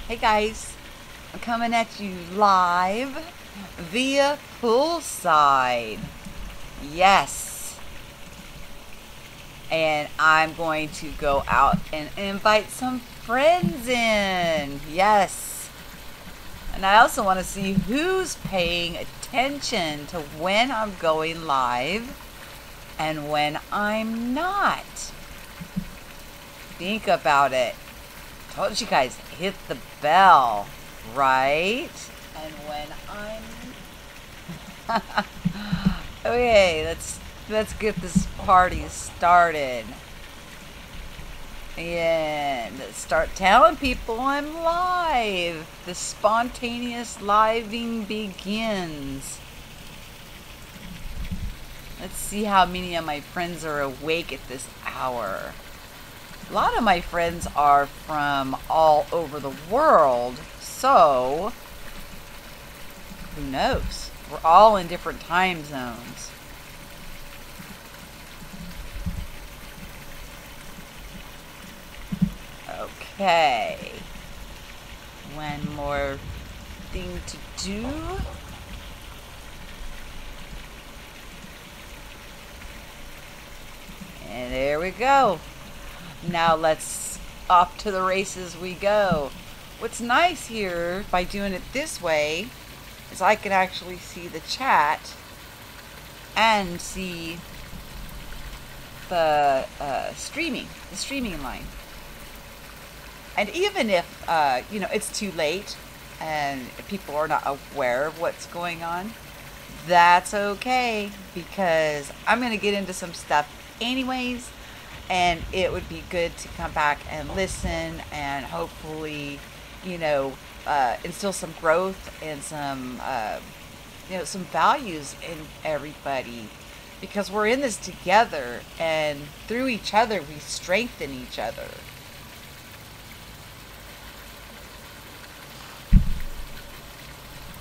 Hey guys, I'm coming at you live via poolside. Yes. And I'm going to go out and invite some friends in. Yes. And I also want to see who's paying attention to when I'm going live and when I'm not. Think about it. Told you guys, hit the bell, right? And when I'm okay, let's get this party started. And start telling people I'm live. The spontaneous living begins. Let's see how many of my friends are awake at this hour. A lot of my friends are from all over the world, so who knows? We're all in different time zones. Okay. One more thing to do. And there we go. Now let's off to the races we go. What's nice here by doing it this way is I can actually see the chat and see the streaming line. And even if it's too late and people are not aware of what's going on, that's okay, because I'm going to get into some stuff anyways. And it would be good to come back and listen and hopefully, instill some growth and some values in everybody, because we're in this together, and through each other we strengthen each other.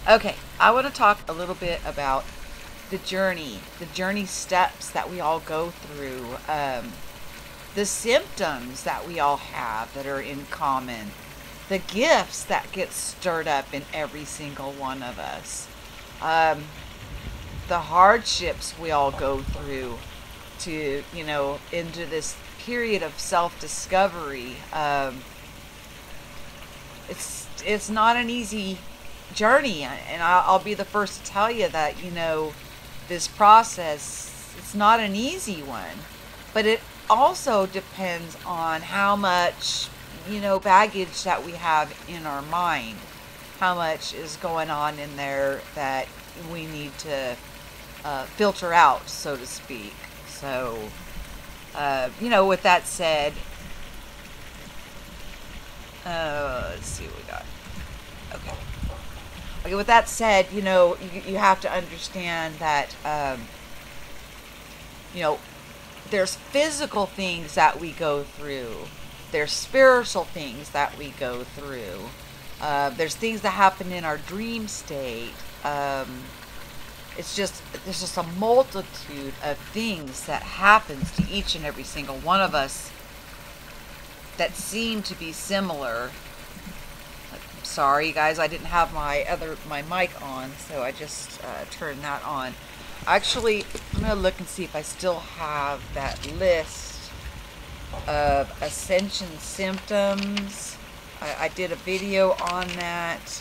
Okay, I want to talk a little bit about the journey steps that we all go through. The symptoms that we all have that are in common, the gifts that get stirred up in every single one of us, the hardships we all go through to, into this period of self-discovery. It's not an easy journey, and I'll be the first to tell you that, this process, it's not an easy one, but it also depends on how much baggage that we have in our mind, how much is going on in there that we need to filter out, so to speak. So with that said, let's see what we got. Okay, with that said, you have to understand that there's physical things that we go through. There's spiritual things that we go through. There's things that happen in our dream state. There's just a multitude of things that happens to each and every single one of us that seem to be similar. Sorry guys, I didn't have my mic on, so I just turned that on. Actually, I'm going to look and see if I still have that list of ascension symptoms. I did a video on that,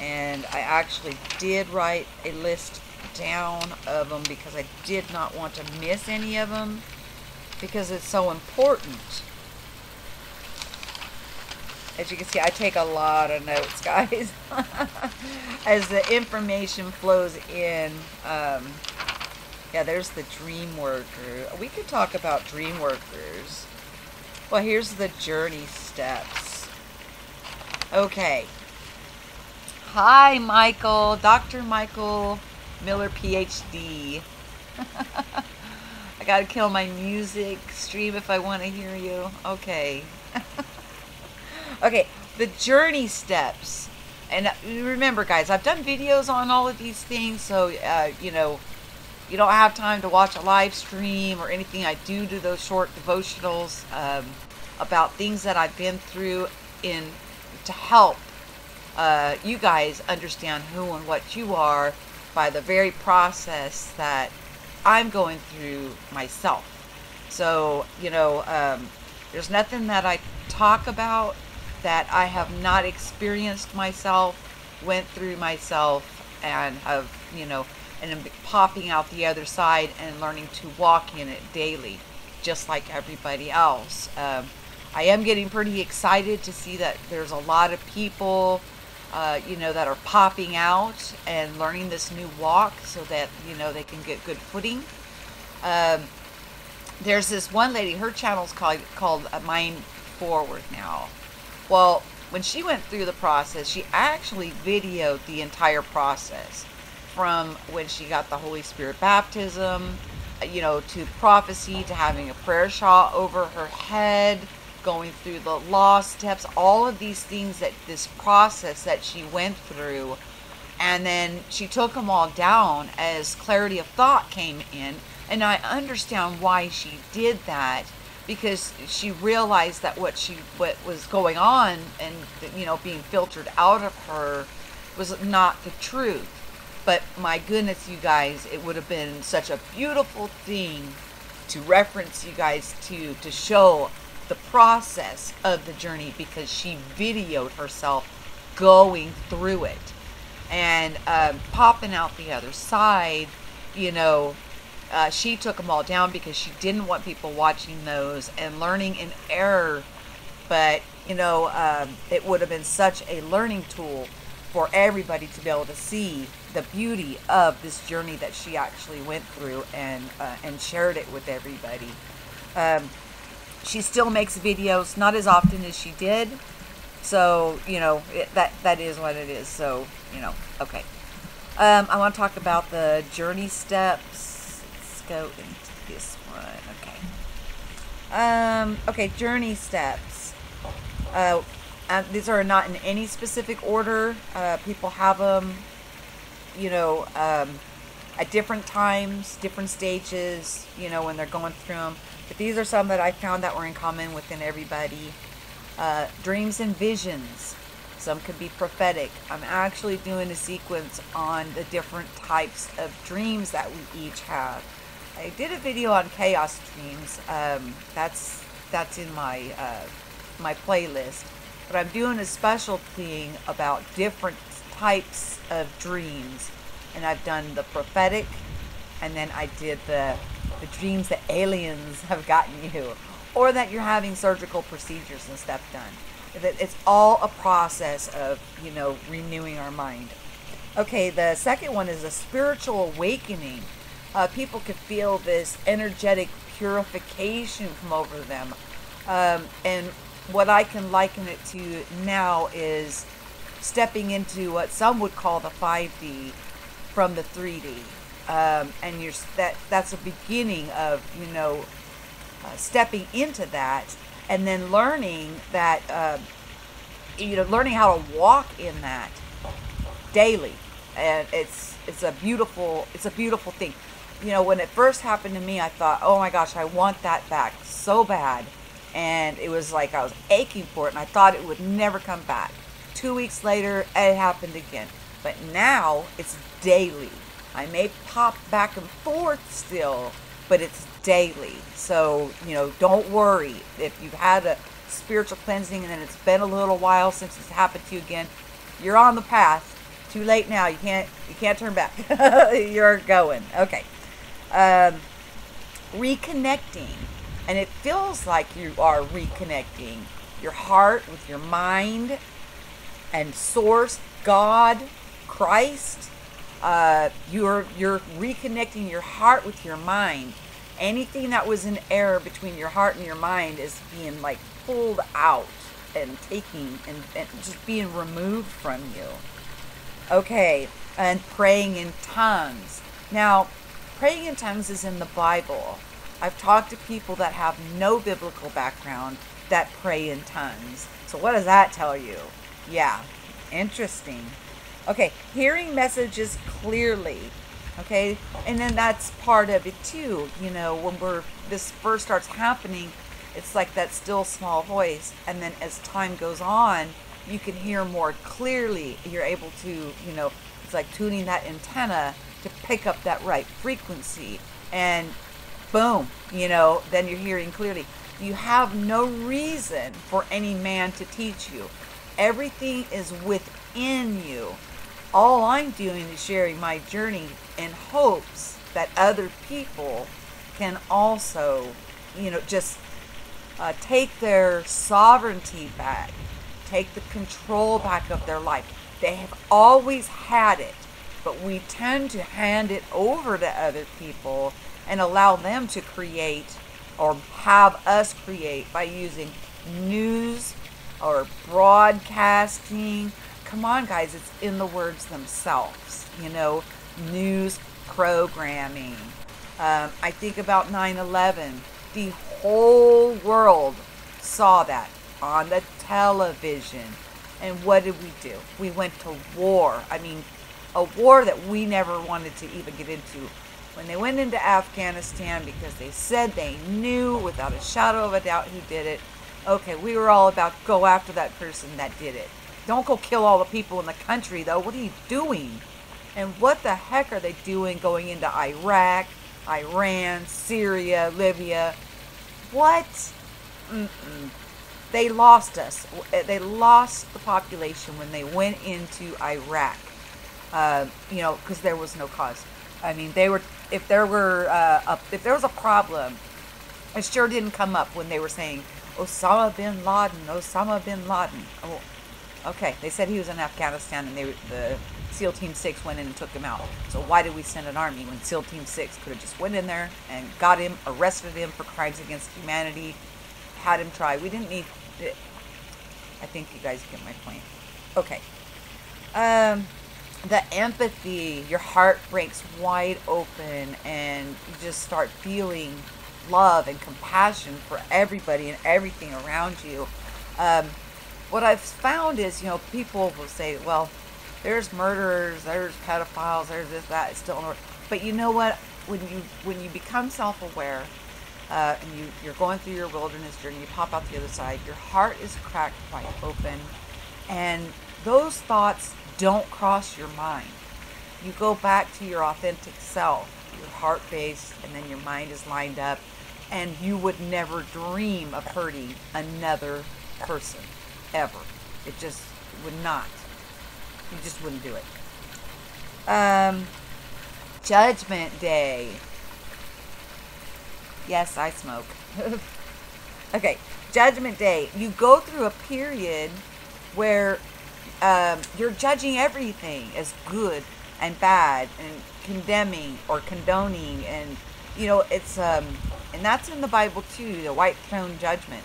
and I actually did write a list down of them because I did not want to miss any of them, because it's so important. As you can see, I take a lot of notes, guys, as the information flows in. Yeah, there's the dream worker. We could talk about dream workers. Well, here's the journey steps. Okay. Hi, Michael. Dr. Michael Miller, PhD. I gotta kill my music stream if I want to hear you. Okay. Okay, the journey steps. And remember, guys, I've done videos on all of these things, so, you don't have time to watch a live stream or anything. I do those short devotionals about things that I've been through in to help you guys understand who and what you are by the very process that I'm going through myself. So, there's nothing that I talk about that I have not experienced myself, went through myself, and have, and I'm popping out the other side and learning to walk in it daily, just like everybody else. I am getting pretty excited to see that there's a lot of people, that are popping out and learning this new walk so that, they can get good footing. There's this one lady, her channel's called Mind Forward now. Well, when she went through the process, she actually videoed the entire process from when she got the Holy Spirit baptism, to prophecy, to having a prayer shawl over her head, going through the law steps, all of these things, that this process that she went through. And then she took them all down as clarity of thought came in. And I understand why she did that, because she realized that what was going on and, being filtered out of her was not the truth. But my goodness, you guys, it would have been such a beautiful thing to reference you guys to show the process of the journey, because she videoed herself going through it and popping out the other side. She took them all down because she didn't want people watching those and learning in error. But, it would have been such a learning tool for everybody to be able to see the beauty of this journey that she actually went through and shared it with everybody. She still makes videos, not as often as she did. So, that is what it is. So, okay. I want to talk about the journey steps. Go into this one. Okay. Journey steps. These are not in any specific order. People have them, at different times, different stages, when they're going through them. But these are some that I found that were in common within everybody. Dreams and visions. Some could be prophetic. I'm actually doing a sequence on the different types of dreams that we each have. I did a video on chaos dreams. That's in my my playlist. But I'm doing a special thing about different types of dreams. And I've done the prophetic, and then I did the dreams that aliens have gotten you, or that you're having surgical procedures and stuff done. It's all a process of, renewing our mind. Okay, the second one is a spiritual awakening. People could feel this energetic purification come over them. And what I can liken it to now is stepping into what some would call the 5D from the 3D. And that's a beginning of, stepping into that, and then learning that, learning how to walk in that daily. And it's a beautiful thing. When it first happened to me, I thought, oh my gosh, I want that back so bad. And it was like I was aching for it, and I thought it would never come back. 2 weeks later, it happened again. But now it's daily. I may pop back and forth still, but it's daily. So, don't worry. If you've had a spiritual cleansing and then it's been a little while since it's happened to you again, you're on the path. Too late now. You can't turn back. You're going. Okay. Reconnecting. And it feels like you are reconnecting your heart with your mind and source, God, Christ. You're reconnecting your heart with your mind. Anything that was in error between your heart and your mind is being pulled out and taking and just being removed from you. Okay, and praying in tongues. Now, praying in tongues is in the Bible. I've talked to people that have no biblical background that pray in tongues. So what does that tell you? Yeah, interesting. Okay, hearing messages clearly. Okay, and then that's part of it too. When this first starts happening, it's like that still small voice. And then as time goes on, you can hear more clearly. You're able to, it's like tuning that antenna to pick up that right frequency. And boom, then you're hearing clearly. You have no reason for any man to teach you. Everything is within you. All I'm doing is sharing my journey in hopes that other people can also, just take their sovereignty back, take the control back of their life. They have always had it, but we tend to hand it over to other people and allow them to create or have us create by using news or broadcasting. Come on, guys, it's in the words themselves, news programming. I think about 9/11. The whole world saw that on the television. And what did we do? We went to war. I mean, a war that we never wanted to even get into. When they went into Afghanistan, because they said they knew without a shadow of a doubt who did it, okay, we were all about go after that person that did it. Don't go kill all the people in the country, though. What are you doing? And what the heck are they doing going into Iraq, Iran, Syria, Libya? What? They lost us. They lost the population when they went into Iraq, because there was no cause. I mean, if there was a problem, it sure didn't come up when they were saying Osama bin Laden, Osama bin Laden. Oh, okay, they said he was in Afghanistan, and the SEAL Team 6 went in and took him out. So why did we send an army when SEAL Team 6 could have just went in there and got him, arrested him for crimes against humanity, had him tried? We didn't need it. I think you guys get my point. Okay. The empathy, your heart breaks wide open, and you just start feeling love and compassion for everybody and everything around you. What I've found is, people will say, well, there's murderers, there's pedophiles, there's this, that, it's still, but you know what? When you become self-aware, and you're going through your wilderness journey, you pop out the other side, your heart is cracked wide open, and those thoughts don't cross your mind. You go back to your authentic self, your heart-based, and then your mind is lined up, and you would never dream of hurting another person, ever. It just would not. You just wouldn't do it. Judgment Day. Yes, I smoke. Okay, Judgment Day. You go through a period where you're judging everything as good and bad and condemning or condoning, and it's and that's in the Bible too, the white throne judgment.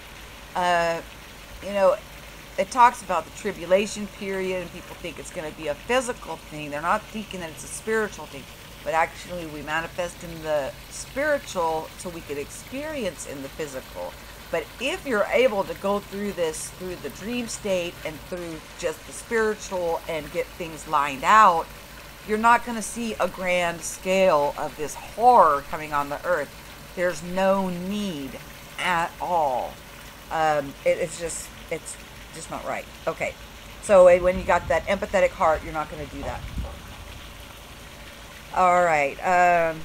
It talks about the tribulation period, and people think it's going to be a physical thing. They're not thinking that it's a spiritual thing, but actually we manifest in the spiritual so we could experience in the physical. But if you're able to go through this, through the dream state and through just the spiritual and get things lined out, you're not going to see a grand scale of this horror coming on the earth. There's no need at all. It's just not right. Okay. So when you got that empathetic heart, you're not going to do that. All right. And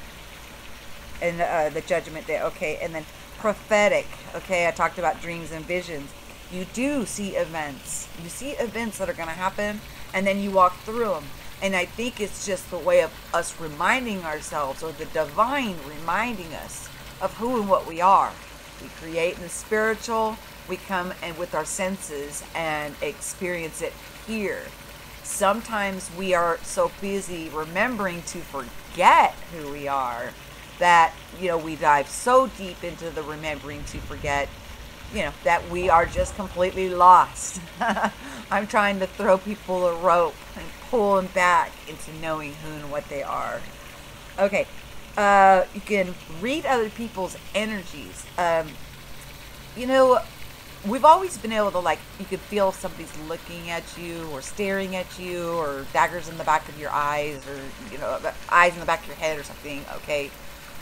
the Judgment Day. Okay. And then prophetic. Okay. I talked about dreams and visions. You do see events. You see events that are going to happen, and then you walk through them. And I think it's just the way of us reminding ourselves, or the divine reminding us of who and what we are. We create in the spiritual. We come and with our senses and experience it here. Sometimes we are so busy remembering to forget who we are that, we dive so deep into the remembering to forget, that we are just completely lost. I'm trying to throw people a rope and pull them back into knowing who and what they are. Okay. You can read other people's energies. We've always been able to, you could feel if somebody's looking at you or staring at you, or daggers in the back of your eyes, or, eyes in the back of your head or something. Okay.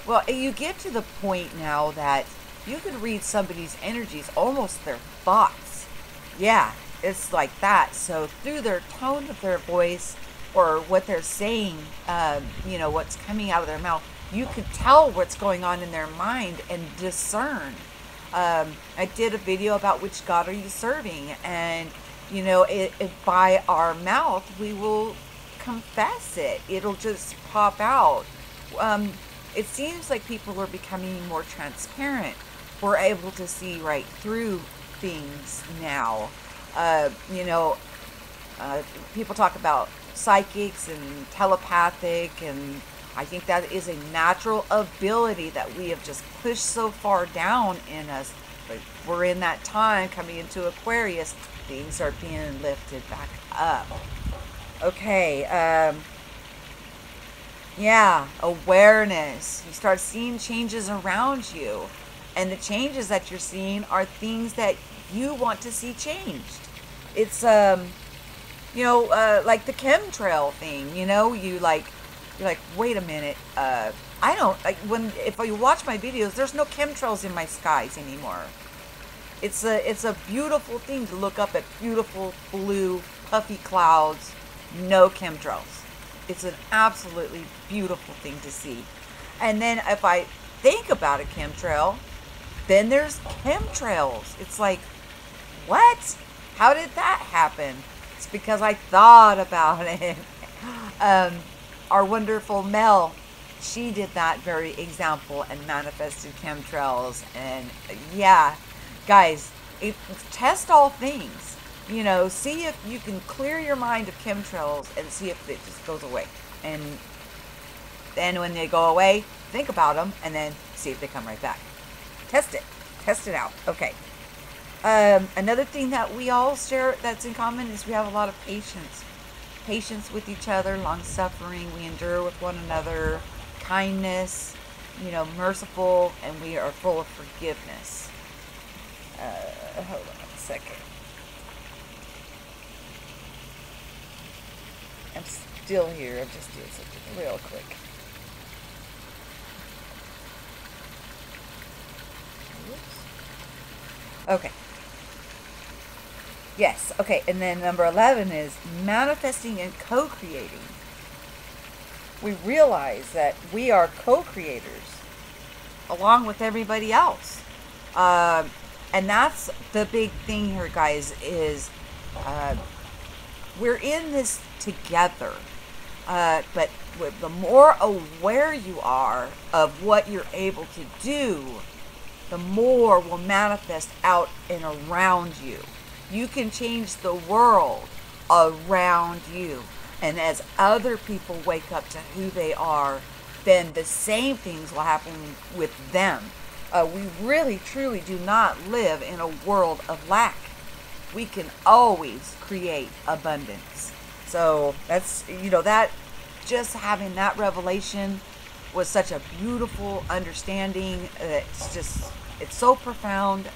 Well, you get to the point now that you can read somebody's energies, almost their thoughts. Yeah. it's like that. So through their tone of their voice or what they're saying, what's coming out of their mouth, you could tell what's going on in their mind and discern. I did a video about which God are you serving, and by our mouth we will confess it. It'll just pop out. It seems like people are becoming more transparent. We're able to see right through things now. People talk about psychics and telepathic, and I think that is a natural ability that we have just pushed so far down in us. But we're in that time coming into Aquarius. Things are being lifted back up. Okay. Awareness. You start seeing changes around you. And the changes that you're seeing are things that you want to see changed. It's, like the chemtrail thing, you're like, wait a minute, I don't, like, if you watch my videos, there's no chemtrails in my skies anymore. It's a beautiful thing to look up at beautiful blue puffy clouds, no chemtrails. It's an absolutely beautiful thing to see. And then if I think about a chemtrail, then there's chemtrails. It's like, what? How did that happen? It's because I thought about it. Our wonderful Mel, she did that very example and manifested chemtrails. And yeah, guys, test all things. See if you can clear your mind of chemtrails and see if it just goes away. And then when they go away, think about them and then see if they come right back. Test it out. Okay. Another thing that we all share that's in common is we have a lot of patience with each other, long suffering. We endure with one another, kindness, merciful, and we are full of forgiveness. Hold on a second. I'm still here. I'm just doing something real quick. Okay. Yes. Okay. And then number 11 is manifesting and co-creating. We realize that we are co-creators along with everybody else. And that's the big thing here, guys, is we're in this together. But the more aware you are of what you're able to do, the more will manifest out and around you. You can change the world around you. And as other people wake up to who they are, then the same things will happen with them. We really, truly do not live in a world of lack. We can always create abundance. So that's, that just having that revelation was such a beautiful understanding. It's so profound.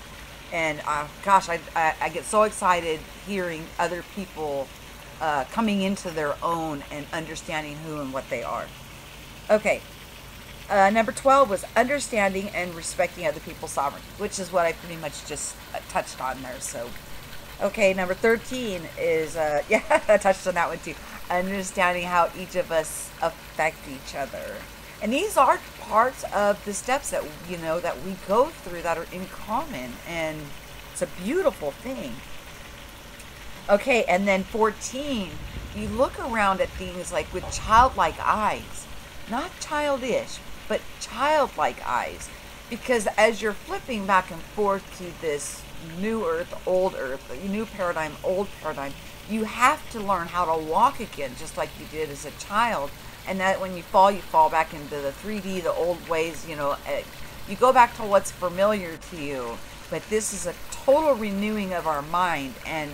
And gosh, I get so excited hearing other people coming into their own and understanding who and what they are. Okay. Number 12 was understanding and respecting other people's sovereignty, which is what I pretty much just touched on there. So, okay, number 13 is, I touched on that one too. Understanding how each of us affect each other. And these are parts of the steps that, that we go through that are in common. And it's a beautiful thing. Okay, and then 14, you look around at things like with childlike eyes. Not childish, but childlike eyes. Because as you're flipping back and forth to this new earth, new paradigm, old paradigm, you have to learn how to walk again, just like you did as a child. And that when you fall back into the 3D, the old ways, you go back to what's familiar to you. But this is a total renewing of our mind. And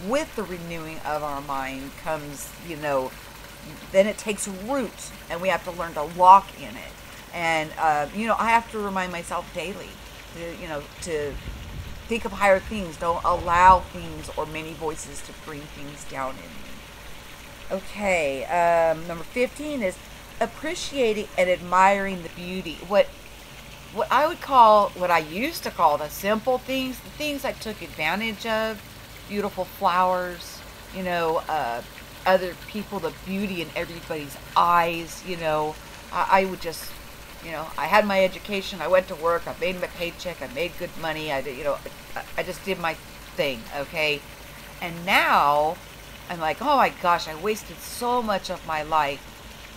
with the renewing of our mind comes, then it takes root, and we have to learn to walk in it. And, I have to remind myself daily to think of higher things. Don't allow things or many voices to bring things down in me. Okay, number 15 is appreciating and admiring the beauty. What I used to call the simple things, the things I took advantage of, beautiful flowers, you know, other people, the beauty in everybody's eyes, you know. I would just, you know, I had my education, I went to work, I made my paycheck, I made good money, you know, I just did my thing, okay? And now, I'm like, oh my gosh, I wasted so much of my life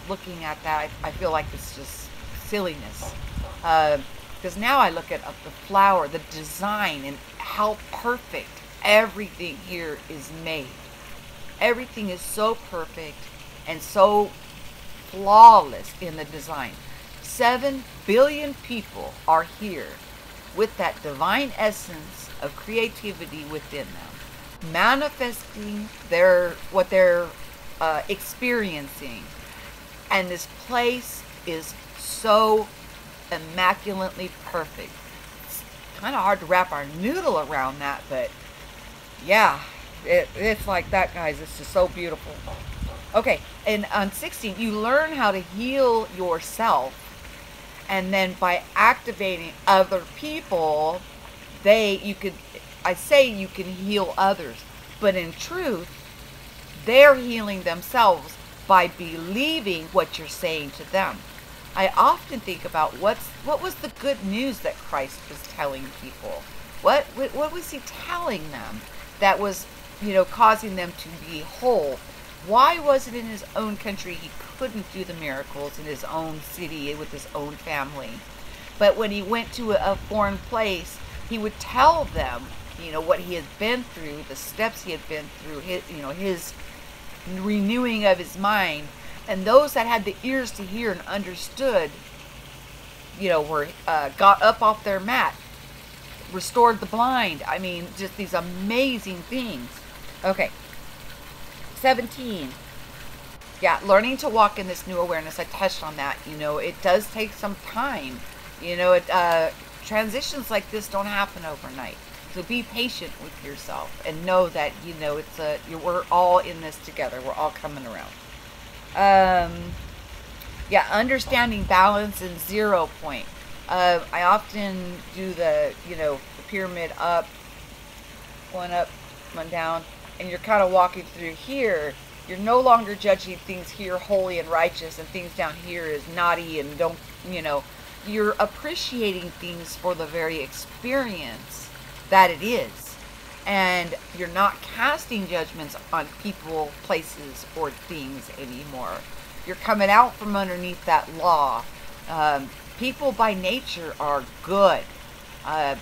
looking at that. I feel like it's just silliness. Because now I look at the flower, the design, and how perfect everything here is made. Everything is so perfect and so flawless in the design. 7 billion people are here with that divine essence of creativity within them, manifesting what they're experiencing. And this place is so immaculately perfect. It's kind of hard to wrap our noodle around that, but yeah, it's like that, guys. It's just so beautiful. Okay, and on 16, you learn how to heal yourself, and then by activating other people, you can heal others, but in truth, they're healing themselves by believing what you're saying to them. I often think about what was the good news that Christ was telling people? What was he telling them that was, you know, causing them to be whole? Why was it in his own country he couldn't do the miracles in his own city with his own family? But when he went to a foreign place, he would tell them, you know, what he had been through, the steps he had been through, his renewing of his mind. And those that had the ears to hear and understood, you know, were got up off their mat, restored the blind. I mean, just these amazing things. Okay. 17. Yeah, learning to walk in this new awareness. I touched on that. You know, it does take some time. You know, transitions like this don't happen overnight. So be patient with yourself and know that, you know, we're all in this together. We're all coming around. Yeah, understanding balance and 0 point. I often do the pyramid up, one down, and you're kind of walking through here. You're no longer judging things here holy and righteous and things down here is naughty and don't, you're appreciating things for the very experience that it is. And you're not casting judgments on people, places, or things anymore. You're coming out from underneath that law. People by nature are good.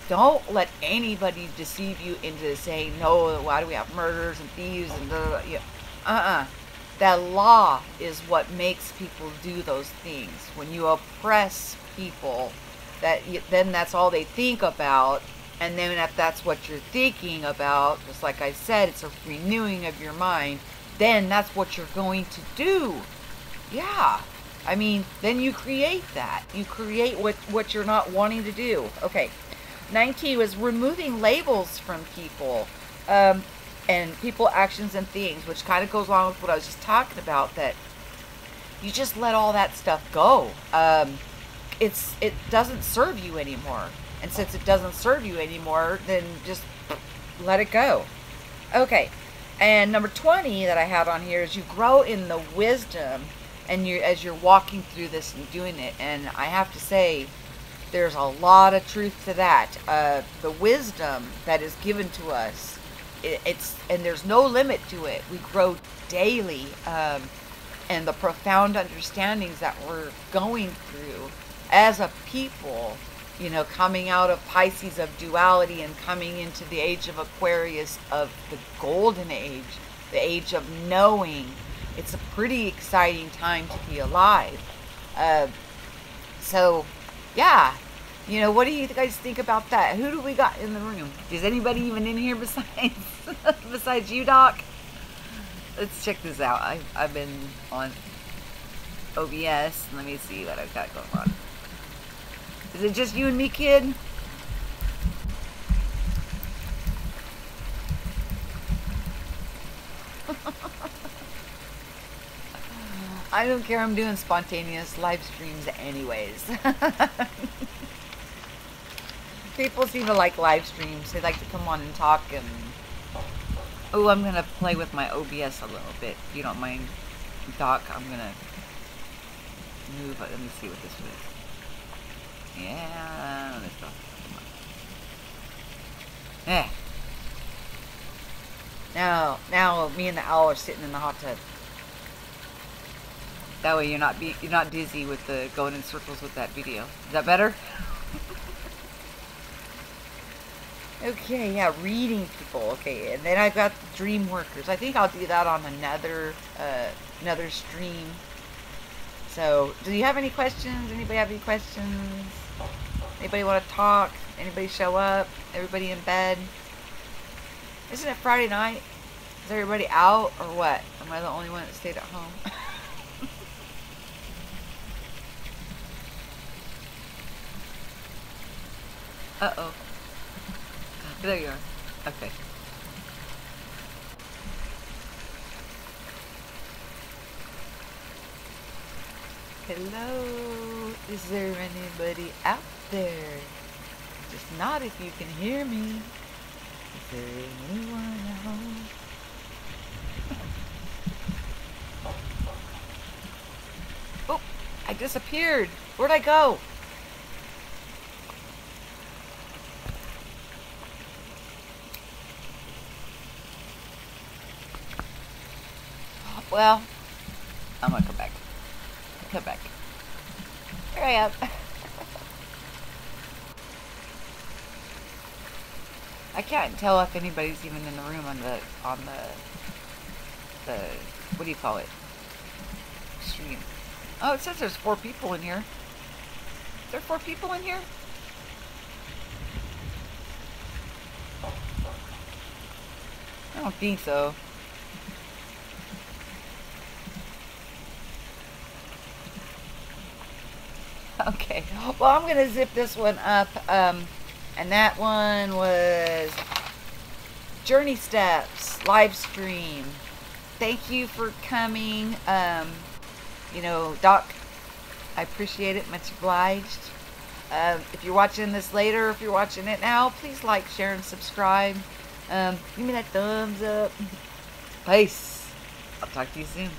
Don't let anybody deceive you into saying, no, why do we have murders and thieves and blah, blah, blah. That law is what makes people do those things. When you oppress people, then that's all they think about. And then if that's what you're thinking about, just like I said, it's a renewing of your mind, then that's what you're going to do. Yeah. I mean, then you create that. You create what you're not wanting to do. Okay. 19 was removing labels from people, and people, actions, and things, which kind of goes along with what I was just talking about, that you just let all that stuff go. It doesn't serve you anymore. And since it doesn't serve you anymore, then just let it go. Okay. And number 20 that I have on here is you grow in the wisdom and as you're walking through this and doing it. And I have to say, there's a lot of truth to that. The wisdom that is given to us, and there's no limit to it. We grow daily. And the profound understandings that we're going through as a people, coming out of Pisces of duality and coming into the age of Aquarius of the golden age, the age of knowing. It's a pretty exciting time to be alive. So, yeah. What do you guys think about that? Who do we got in the room? Is anybody even in here besides you, Doc? Let's check this out. I've been on OBS. Let me see what I've got going on. Is it just you and me, kid? I don't care. I'm doing spontaneous live streams anyways. People seem to like live streams. They like to come on and talk and Oh, I'm going to play with my OBS a little bit. If you don't mind, Doc, I'm going to move. Let me see what this is. Yeah, let's go. Eh. Now me and the owl are sitting in the hot tub. That way you're not dizzy with the going in circles with that video. Is that better? Okay, yeah, reading people. Okay, and then I've got dream workers. I think I'll do that on another stream. So, do you have any questions? Anybody have any questions? Anybody want to talk? Anybody show up? Everybody in bed? Isn't it Friday night? Is everybody out or what? Am I the only one that stayed at home? Uh-oh. There you are. Okay. Hello? Is there anybody out there? Just not if you can hear me. Is there anyone at home? Oh, I disappeared. Where'd I go? Well, I'm gonna come back. Come back. Here I am. I can't tell if anybody's even in the room on the what do you call it? Stream. Oh, it says there's 4 people in here. Is there 4 people in here? I don't think so. Okay, well, I'm going to zip this one up, and that one was Journey Steps, live stream. Thank you for coming. You know, Doc, I appreciate it, much obliged. If you're watching this later, if you're watching it now, please like, share, and subscribe. Give me that thumbs up. Peace. I'll talk to you soon.